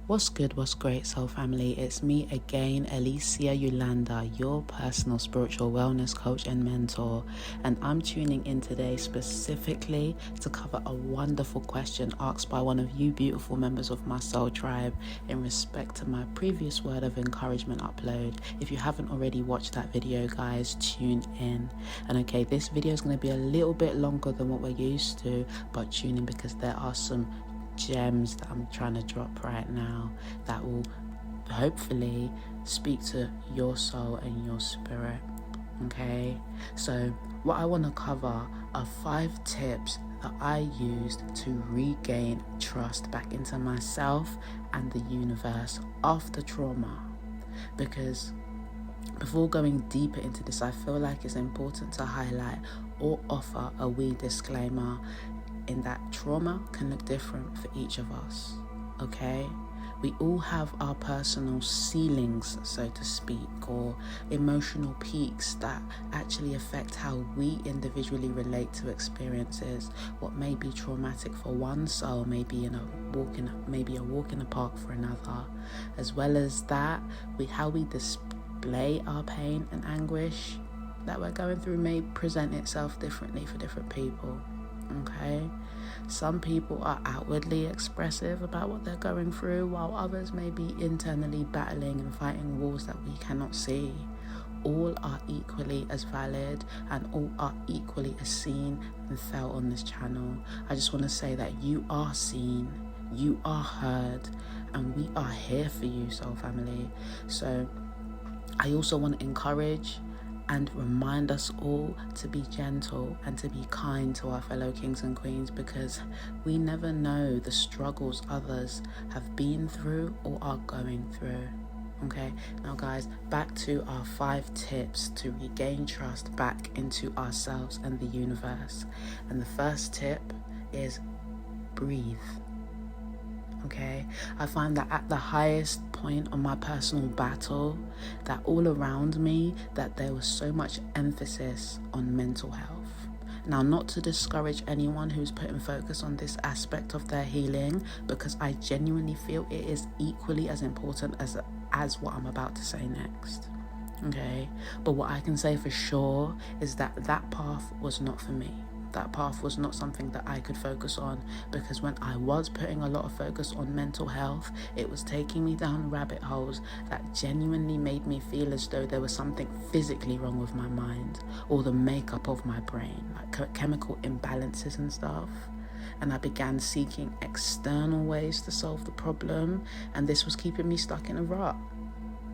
What's good, what's great, soul family? It's me again, Alicia Yolanda, your personal spiritual wellness coach and mentor. And I'm tuning in today specifically to cover a wonderful question asked by one of you beautiful members of my soul tribe in respect to my previous word of encouragement upload. If you haven't already watched that video, guys, tune in. And okay, this video is going to be a little bit longer than what we're used to, but tune in because there are some gems that I'm trying to drop right now that will hopefully speak to your soul and your spirit. Okay, so what I want to cover are 5 tips that I used to regain trust back into myself and the universe after trauma. Because before going deeper into this, I feel like it's important to highlight or offer a wee disclaimer in that trauma can look different for each of us, okay? We all have our personal ceilings, so to speak, or emotional peaks that actually affect how we individually relate to experiences. What may be traumatic for one soul may be a walk in the park for another. As well as that, how we display our pain and anguish that we're going through may present itself differently for different people. Okay, some people are outwardly expressive about what they're going through, while others may be internally battling and fighting wars that we cannot see. All are equally as valid and all are equally as seen and felt on this channel. I just want to say that you are seen, you are heard, and we are here for you, soul family. So I also want to encourage and remind us all to be gentle and to be kind to our fellow kings and queens, because we never know the struggles others have been through or are going through. Okay, now guys, back to our 5 tips to regain trust back into ourselves and the universe. And the first tip is breathe. Okay, I find that at the highest point on my personal battle, that all around me, that there was so much emphasis on mental health. Now, not to discourage anyone who's putting focus on this aspect of their healing, because I genuinely feel it is equally as important as what I'm about to say next. Okay, but what I can say for sure is that path was not for me. That path was not something that I could focus on, because when I was putting a lot of focus on mental health, it was taking me down rabbit holes that genuinely made me feel as though there was something physically wrong with my mind or the makeup of my brain, like chemical imbalances and stuff. And I began seeking external ways to solve the problem, and this was keeping me stuck in a rut.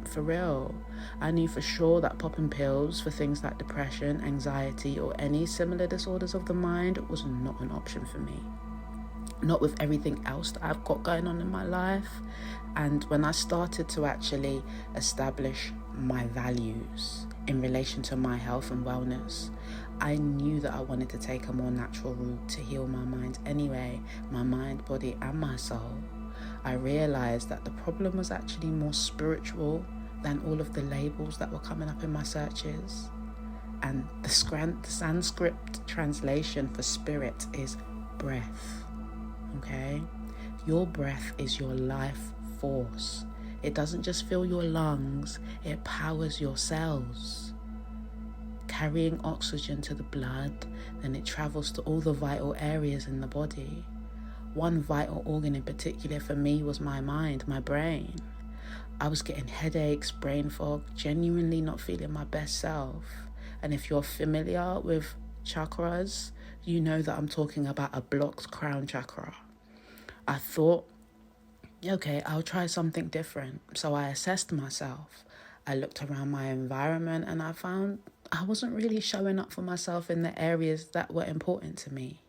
For real, I knew for sure that popping pills for things like depression, anxiety, or any similar disorders of the mind was not an option for me. Not with everything else that I've got going on in my life. And when I started to actually establish my values in relation to my health and wellness, I knew that I wanted to take a more natural route to heal my mind anyway, my mind, body, and my soul. I realized that the problem was actually more spiritual than all of the labels that were coming up in my searches. And the Sanskrit translation for spirit is breath. Okay? Your breath is your life force. It doesn't just fill your lungs, it powers your cells. Carrying oxygen to the blood, then it travels to all the vital areas in the body. One vital organ in particular for me was my mind, my brain. I was getting headaches, brain fog, genuinely not feeling my best self. And if you're familiar with chakras, you know that I'm talking about a blocked crown chakra. I thought, okay, I'll try something different. So I assessed myself. I looked around my environment and I found I wasn't really showing up for myself in the areas that were important to me.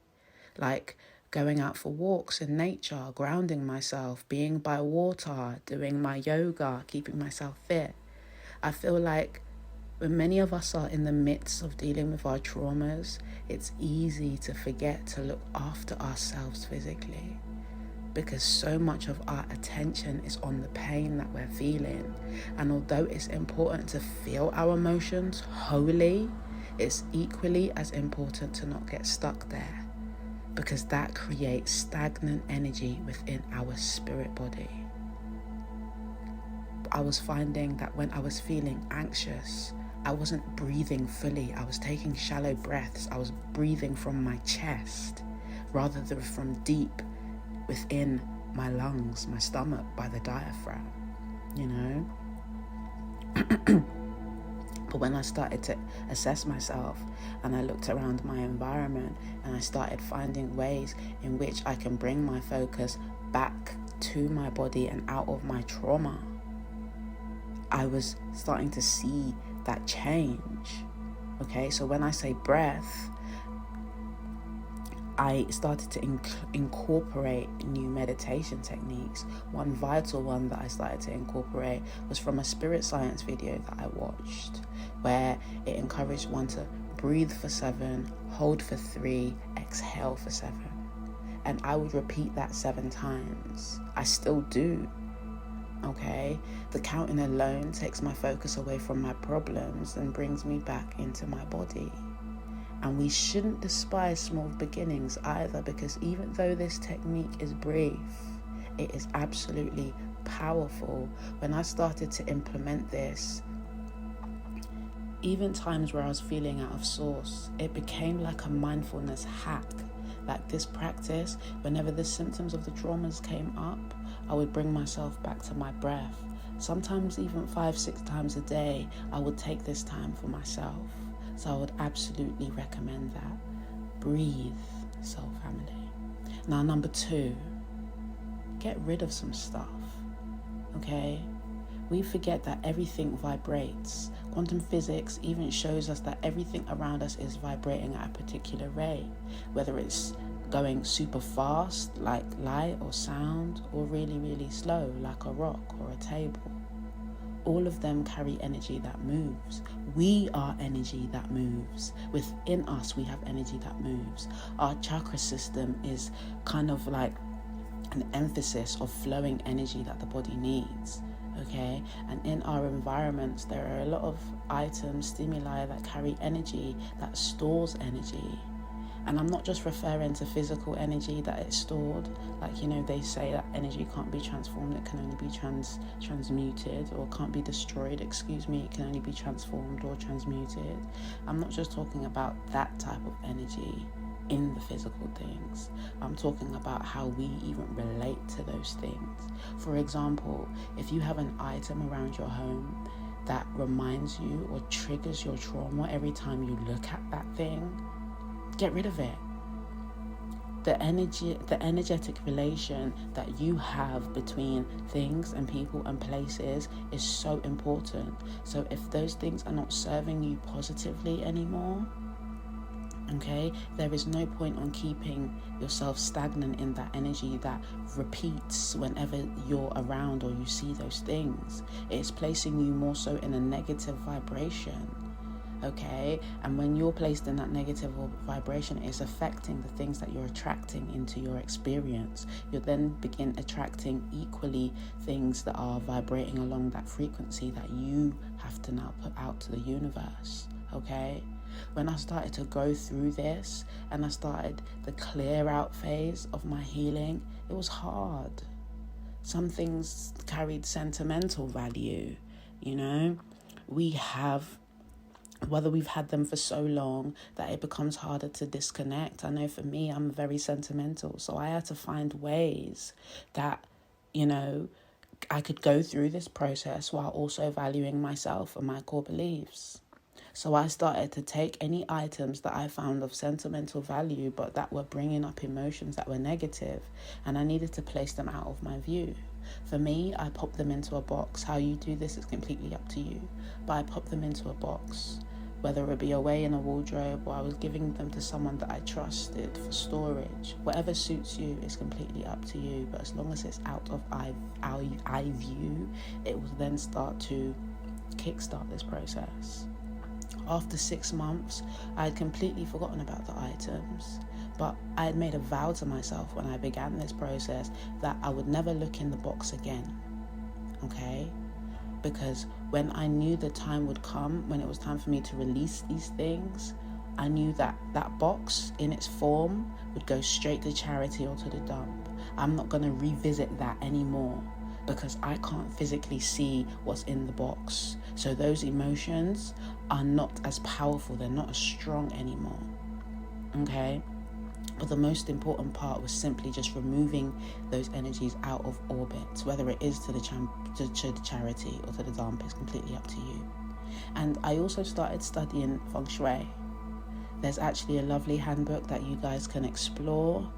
Like going out for walks in nature, grounding myself, being by water, doing my yoga, keeping myself fit. I feel like when many of us are in the midst of dealing with our traumas, it's easy to forget to look after ourselves physically, because so much of our attention is on the pain that we're feeling. And although it's important to feel our emotions wholly, it's equally as important to not get stuck there, because that creates stagnant energy within our spirit body. I was finding that when I was feeling anxious, I wasn't breathing fully. I was taking shallow breaths. I was breathing from my chest rather than from deep within my lungs, my stomach, by the diaphragm, you know? But when I started to assess myself and I looked around my environment and I started finding ways in which I can bring my focus back to my body and out of my trauma, I was starting to see that change. Okay, so when I say breath, I started to incorporate new meditation techniques. One vital one that I started to incorporate was from a spirit science video that I watched, where it encouraged one to breathe for 7, hold for 3, exhale for 7. And I would repeat that 7 times. I still do. Okay, the counting alone takes my focus away from my problems and brings me back into my body. And we shouldn't despise small beginnings either, because even though this technique is brief, it is absolutely powerful. When I started to implement this, even times where I was feeling out of sorts, it became like a mindfulness hack. Like this practice, whenever the symptoms of the traumas came up, I would bring myself back to my breath. Sometimes even 5-6 times a day, I would take this time for myself. So I would absolutely recommend that. Breathe, soul family. Now, number 2, get rid of some stuff, okay? We forget that everything vibrates. Quantum physics even shows us that everything around us is vibrating at a particular rate, whether it's going super fast, like light or sound, or really, really slow, like a rock or a table. All of them carry energy that moves. We are energy that moves. Within us, we have energy that moves. Our chakra system is kind of like an emphasis of flowing energy that the body needs. Okay, and in our environments, there are a lot of items, stimuli that carry energy, that stores energy. And I'm not just referring to physical energy that it's stored. Like, you know, they say that energy can't be transformed, it can only be transmuted, or can't be destroyed, it can only be transformed or transmuted. I'm not just talking about that type of energy in the physical things. I'm talking about how we even relate to those things. For example, if you have an item around your home that reminds you or triggers your trauma every time you look at that thing, get rid of it. The energetic relation that you have between things and people and places is so important. So if those things are not serving you positively anymore, okay, there is no point on keeping yourself stagnant in that energy that repeats whenever you're around or you see those things. It's placing you more so in a negative vibration. Okay, and when you're placed in that negative vibration, it's affecting the things that you're attracting into your experience. You'll then begin attracting equally things that are vibrating along that frequency that you have to now put out to the universe. Okay, when I started to go through this and I started the clear out phase of my healing, it was hard. Some things carried sentimental value, you know. Whether we've had them for so long that it becomes harder to disconnect. I know for me, I'm very sentimental. So I had to find ways that, you know, I could go through this process while also valuing myself and my core beliefs. So I started to take any items that I found of sentimental value, but that were bringing up emotions that were negative, and I needed to place them out of my view. For me, I popped them into a box. How you do this is completely up to you. But I popped them into a box, whether it be away in a wardrobe or I was giving them to someone that I trusted for storage. Whatever suits you is completely up to you. But as long as it's out of eye view, it will then start to kickstart this process. After 6 months, I had completely forgotten about the items. But I had made a vow to myself when I began this process that I would never look in the box again, okay? Because when I knew the time would come, when it was time for me to release these things, I knew that that box in its form would go straight to charity or to the dump. I'm not going to revisit that anymore because I can't physically see what's in the box. So those emotions are not as powerful, they're not as strong anymore. Okay? But the most important part was simply just removing those energies out of orbit, whether it is to the charity or to the dump, it's completely up to you. And I also started studying feng shui. There's actually a lovely handbook that you guys can explore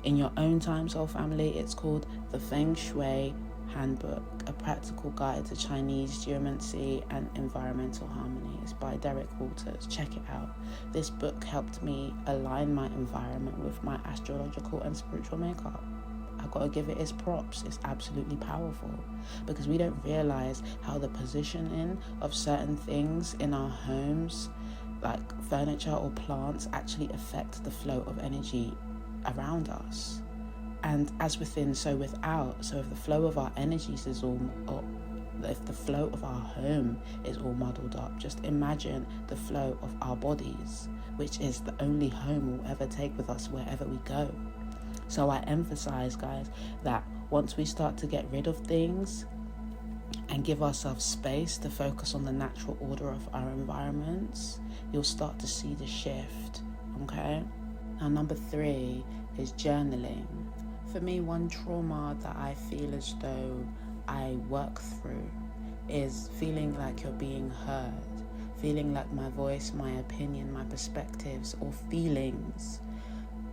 in your own time, soul family. It's called the Feng Shui Handbook, a practical guide to Chinese geomancy and environmental harmony. It's by Derek Walters. Check it out. This book helped me align my environment with my astrological and spiritual makeup. I gotta give it its props. It's absolutely powerful, because we don't realize how the positioning of certain things in our homes, like furniture or plants, actually affect the flow of energy around us. And as within, so without. So if the flow of our energies is if the flow of our home is all muddled up, just imagine the flow of our bodies, which is the only home we'll ever take with us wherever we go. So I emphasize, guys, that once we start to get rid of things and give ourselves space to focus on the natural order of our environments, you'll start to see the shift, okay? Now, number 3 is journaling. For me, one trauma that I feel as though I work through is feeling like you're being heard, feeling like my voice, my opinion, my perspectives or feelings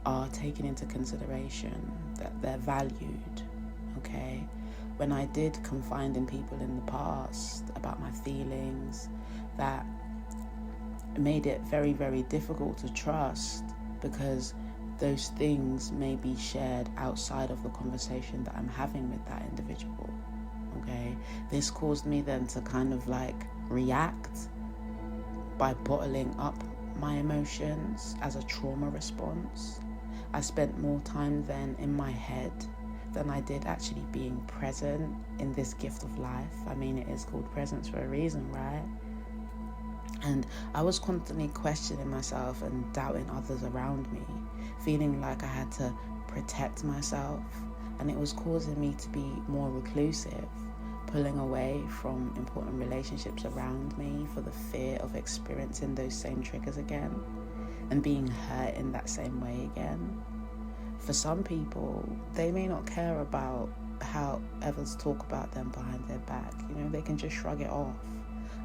are taken into consideration, that they're valued, okay? When I did confide in people in the past about my feelings, that made it very, very difficult to trust, because those things may be shared outside of the conversation that I'm having with that individual, okay? This caused me then to kind of like react by bottling up my emotions as a trauma response. I spent more time then in my head than I did actually being present in this gift of life. I mean, it is called presence for a reason, right? And I was constantly questioning myself and doubting others around me, feeling like I had to protect myself, and it was causing me to be more reclusive, pulling away from important relationships around me for the fear of experiencing those same triggers again and being hurt in that same way again. For some people, they may not care about how others talk about them behind their back. You know, they can just shrug it off.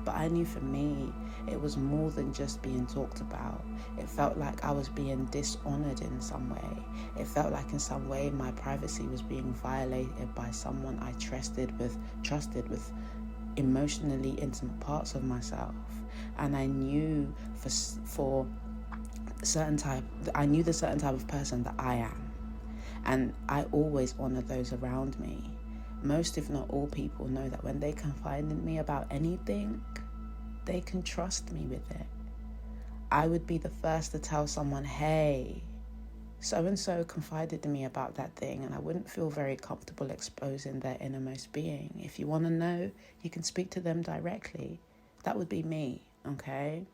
But I knew for me, it was more than just being talked about. It felt like I was being dishonored in some way. It felt like in some way my privacy was being violated by someone I trusted with emotionally intimate parts of myself. And I knew the certain type of person that I am. And I always honor those around me. Most, if not all, people know that when they confide in me about anything, they can trust me with it. I would be the first to tell someone, hey, so-and-so confided in me about that thing, and I wouldn't feel very comfortable exposing their innermost being. If you want to know, you can speak to them directly. That would be me, okay?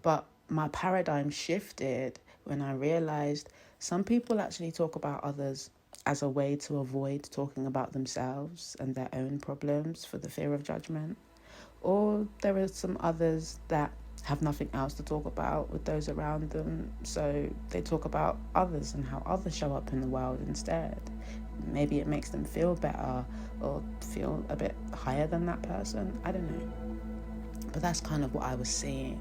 But my paradigm shifted when I realized some people actually talk about others as a way to avoid talking about themselves and their own problems for the fear of judgment. Or there are some others that have nothing else to talk about with those around them, so they talk about others and how others show up in the world instead. Maybe it makes them feel better or feel a bit higher than that person. I don't know. But that's kind of what I was seeing,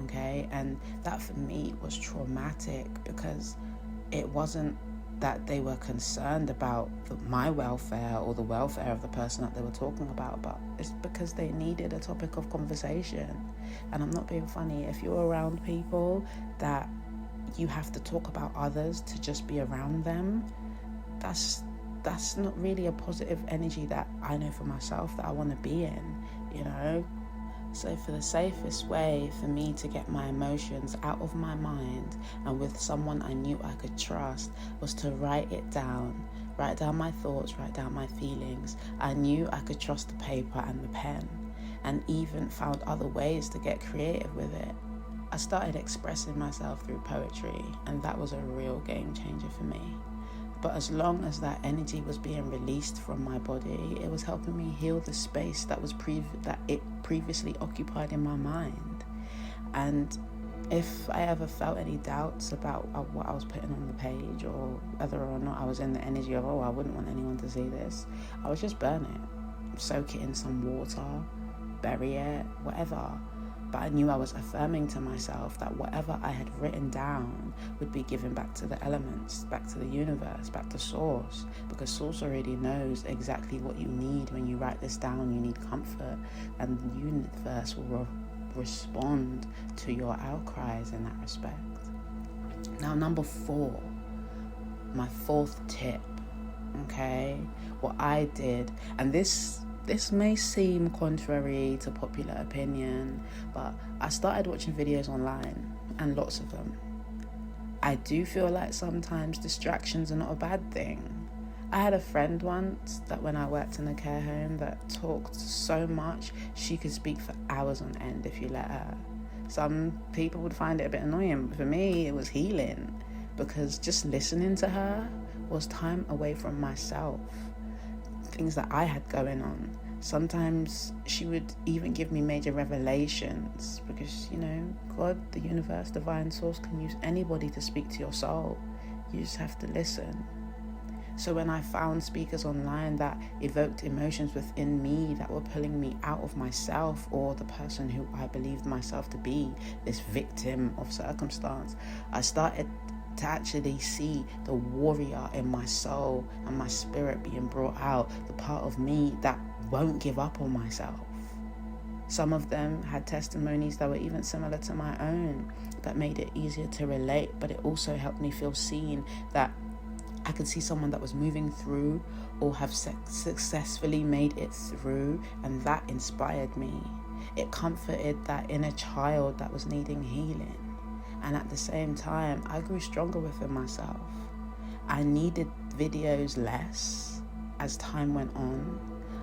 okay? And that for me was traumatic, because it wasn't that they were concerned about my welfare or the welfare of the person that they were talking about, but it's because they needed a topic of conversation. And I'm not being funny. If you're around people that you have to talk about others to just be around them, that's not really a positive energy that I know for myself that I want to be in, you know? So for the safest way for me to get my emotions out of my mind and with someone I knew I could trust was to write down my thoughts, write down my feelings. I knew I could trust the paper and the pen, and even found other ways to get creative with it. I started expressing myself through poetry, and that was a real game changer for me. But as long as that energy was being released from my body, it was helping me heal the space that was previously occupied in my mind. And if I ever felt any doubts about what I was putting on the page, or whether or not I was in the energy of, I wouldn't want anyone to see this, I would just burn it, soak it in some water, bury it, whatever. But I knew I was affirming to myself that whatever I had written down would be given back to the elements, back to the universe, back to source, because source already knows exactly what you need. When you write this down, you need comfort, and the universe will respond to your outcries in that respect. Now, number 4, my 4th tip, okay, what I did, and this may seem contrary to popular opinion, but I started watching videos online, and lots of them. I do feel like sometimes distractions are not a bad thing. I had a friend once that when I worked in a care home that talked so much, she could speak for hours on end if you let her. Some people would find it a bit annoying, but for me, it was healing, because just listening to her was time away from myself, things that I had going on. Sometimes she would even give me major revelations, because, God, the universe, divine source can use anybody to speak to your soul. You just have to listen. So when I found speakers online that evoked emotions within me that were pulling me out of myself, or the person who I believed myself to be, this victim of circumstance, I started to actually see the warrior in my soul and my spirit being brought out, the part of me that won't give up on myself. Some of them had testimonies that were even similar to my own, that made it easier to relate, but it also helped me feel seen, that I could see someone that was moving through or have successfully made it through, and that inspired me. It comforted that inner child that was needing healing. And at the same time, I grew stronger within myself. I needed videos less as time went on.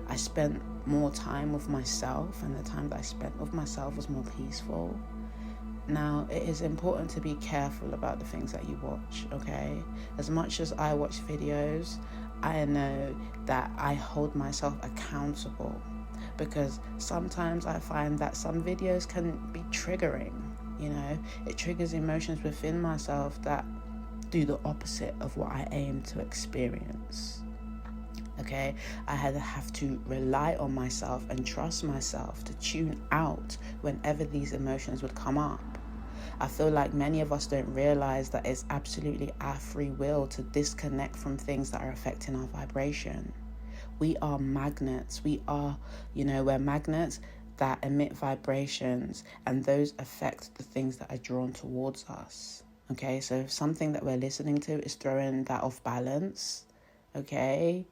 I spent more time with myself, and the time that I spent with myself was more peaceful. Now, it is important to be careful about the things that you watch, okay? As much as I watch videos, I know that I hold myself accountable, because sometimes I find that some videos can be triggering, It triggers emotions within myself that do the opposite of what I aim to experience. Okay, I have to rely on myself and trust myself to tune out whenever these emotions would come up. I feel like many of us don't realize that it's absolutely our free will to disconnect from things that are affecting our vibration. We are magnets. We're magnets that emit vibrations, and those affect the things that are drawn towards us. Okay, so if something that we're listening to is throwing that off balance, okay,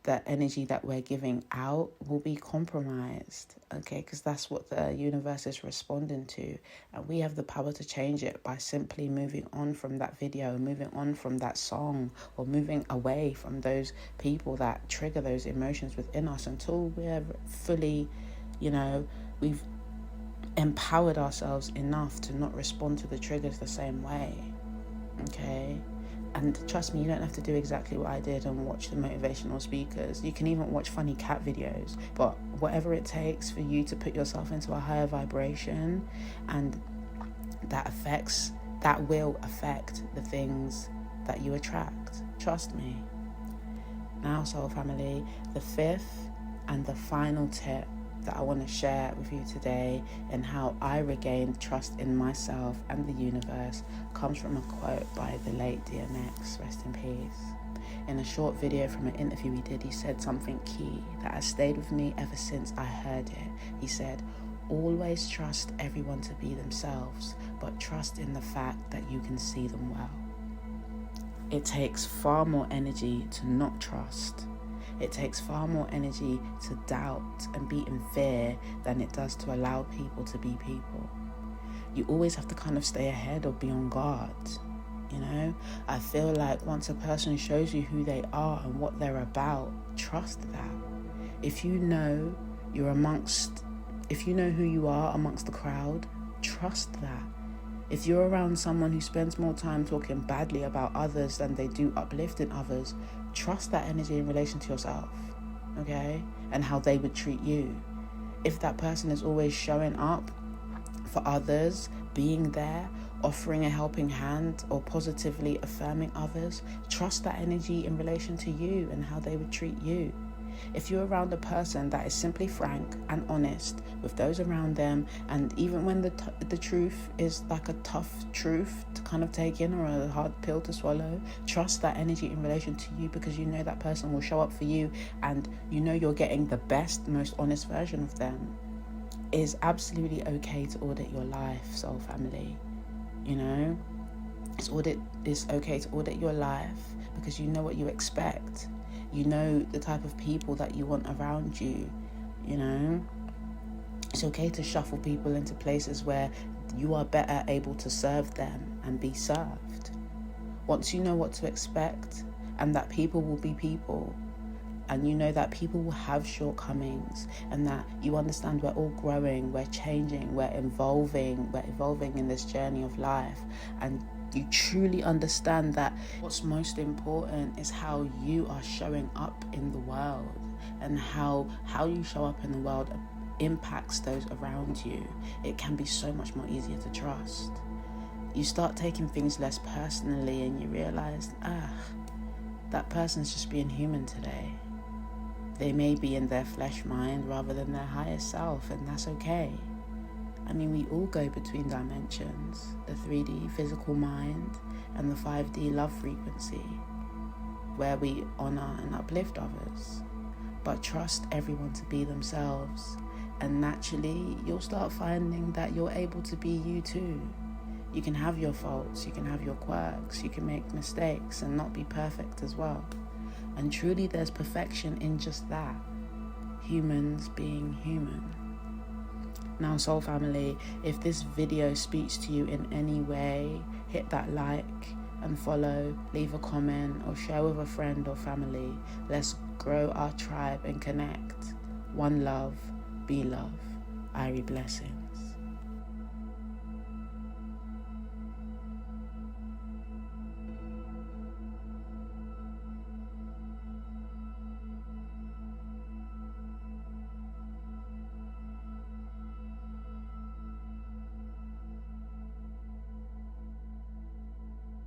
the energy that we're giving out will be compromised, okay, because that's what the universe is responding to. And we have the power to change it by simply moving on from that video, moving on from that song, or moving away from those people that trigger those emotions within us, until we're fully, we've empowered ourselves enough to not respond to the triggers the same way, okay? And trust me, you don't have to do exactly what I did and watch the motivational speakers. You can even watch funny cat videos. But whatever it takes for you to put yourself into a higher vibration, and that will affect the things that you attract. Trust me. Now, soul family, the 5th and the final tip that I want to share with you today, and how I regained trust in myself and the universe, comes from a quote by the late DMX, rest in peace. In a short video from an interview he did, he said something key that has stayed with me ever since I heard it. He said, "Always trust everyone to be themselves, but trust in the fact that you can see them well." It takes far more energy to not trust. It takes far more energy to doubt and be in fear than it does to allow people to be people. You always have to kind of stay ahead or be on guard, I feel like once a person shows you who they are and what they're about, trust that. If you know who you are amongst the crowd, trust that. If you're around someone who spends more time talking badly about others than they do uplifting others, trust that energy in relation to yourself, okay? And how they would treat you. If that person is always showing up for others, being there, offering a helping hand, or positively affirming others, trust that energy in relation to you and how they would treat you. If you're around a person that is simply frank and honest with those around them, and even when the truth is like a tough truth to kind of take in or a hard pill to swallow, trust that energy in relation to you, because you know that person will show up for you and you know you're getting the best, most honest version of them. It is absolutely okay to audit your life, soul family. You know, it's okay to audit your life because you know what you expect. You know the type of people that you want around you, you know. It's okay to shuffle people into places where you are better able to serve them and be served. Once you know what to expect and that people will be people, and you know that people will have shortcomings, and that you understand we're all growing, we're changing, we're evolving in this journey of life, and you truly understand that what's most important is how you are showing up in the world, and how you show up in the world impacts those around you. It can be so much more easier to trust. You start taking things less personally and you realize, that person's just being human today. They may be in their flesh mind rather than their higher self, and that's okay. I mean, we all go between dimensions, the 3D physical mind and the 5D love frequency, where we honor and uplift others. But trust everyone to be themselves, and naturally you'll start finding that you're able to be you too. You can have your faults, you can have your quirks, you can make mistakes and not be perfect as well. And truly there's perfection in just that, humans being human. Now, soul family, if this video speaks to you in any way, hit that like and follow, leave a comment or share with a friend or family. Let's grow our tribe and connect. One love, be love. Irie blessing.